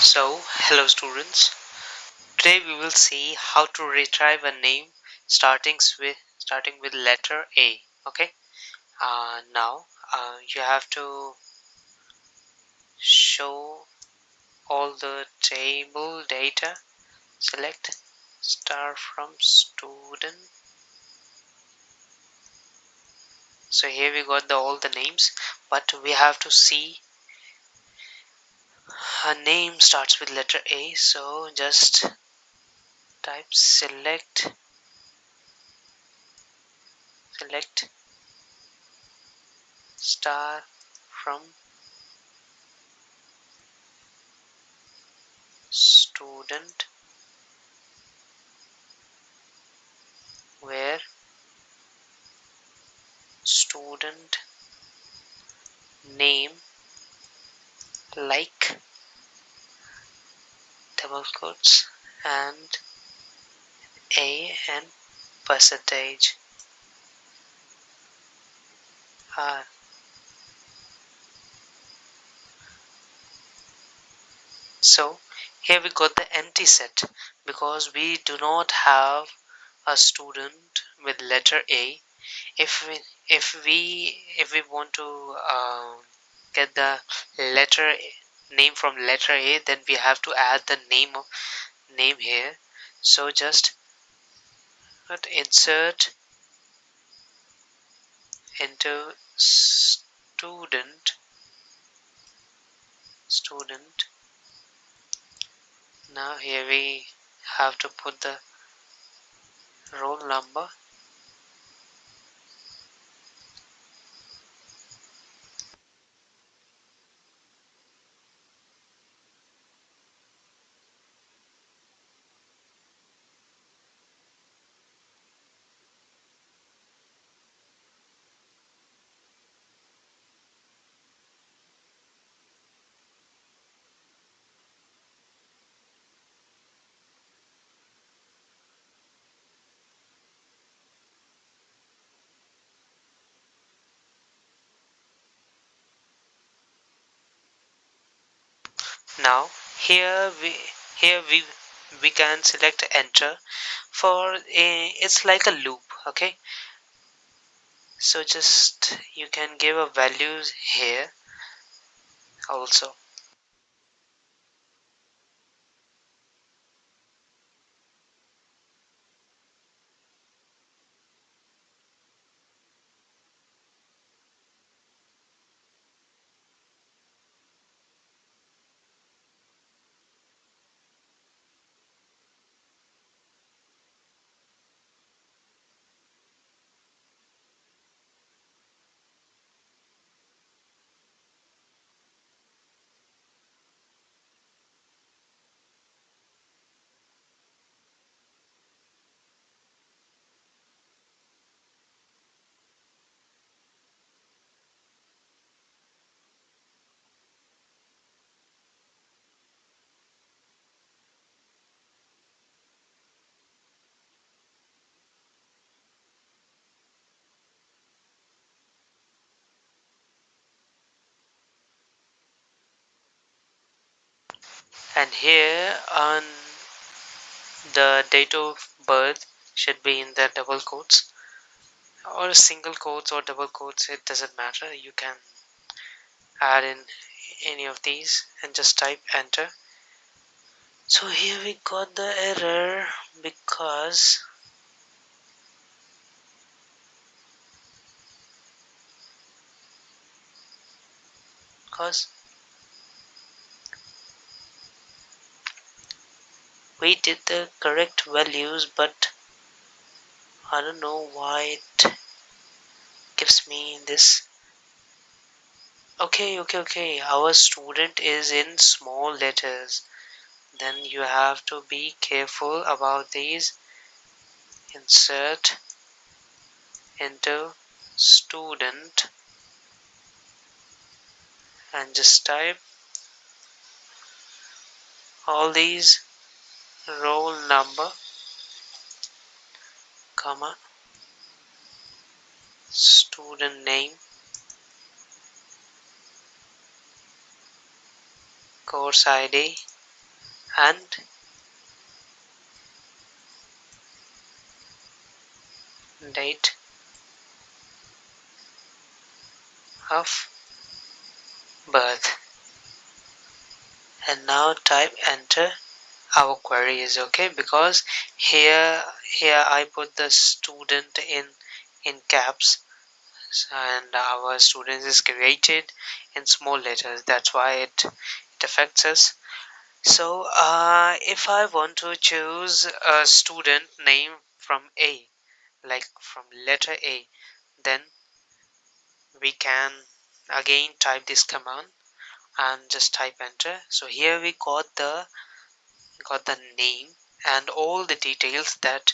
So, hello students. Today we will see how to retrieve a name starting with letter A. Okay. Now you have to show all the table data. Select star from student. So here we got all the names, but we have to see a name starts with letter A. So just type select star from student where student name like double quotes and a and percentage r. So here we got the empty set because we do not have a student with letter A. If we want to get the letter name from letter A, then we have to add the name here. So just insert into student. Now here we have to put the roll number. Now here we can select enter for it's like a loop. Okay, so just you can give a values here also. And here on the date of birth should be in the double quotes or single quotes or double quotes, it doesn't matter. You can add in any of these and just type enter. So here we got the error because we did the correct values, but I don't know why it gives me this. Okay, our student is in small letters, then you have to be careful about these. Insert into student and just type all these roll number, comma, student name, course ID, and date of birth. And now type enter. Our query is okay because here I put the student in caps, and our student is created in small letters. That's why it affects us. So if I want to choose a student name from A, like from letter A, then we can again type this command and just type enter. So here we got the name and all the details that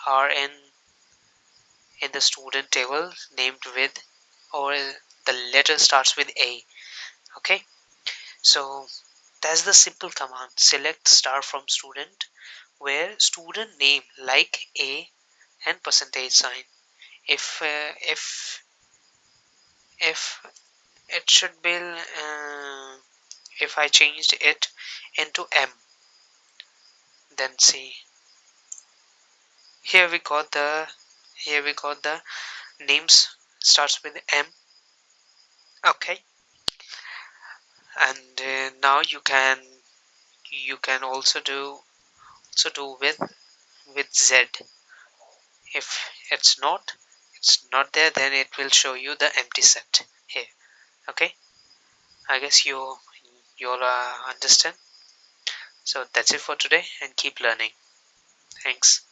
are in the student table named with, or the letter starts with A. Okay, so that's the simple command. Select star from student, where student name like A and percentage sign. If it should be if I changed it into M, then see, here we got the names starts with M. Okay, and now you can also do with Z. If it's not there, then it will show you the empty set here. Okay, I guess you'll understand. So that's it for today, and keep learning. Thanks.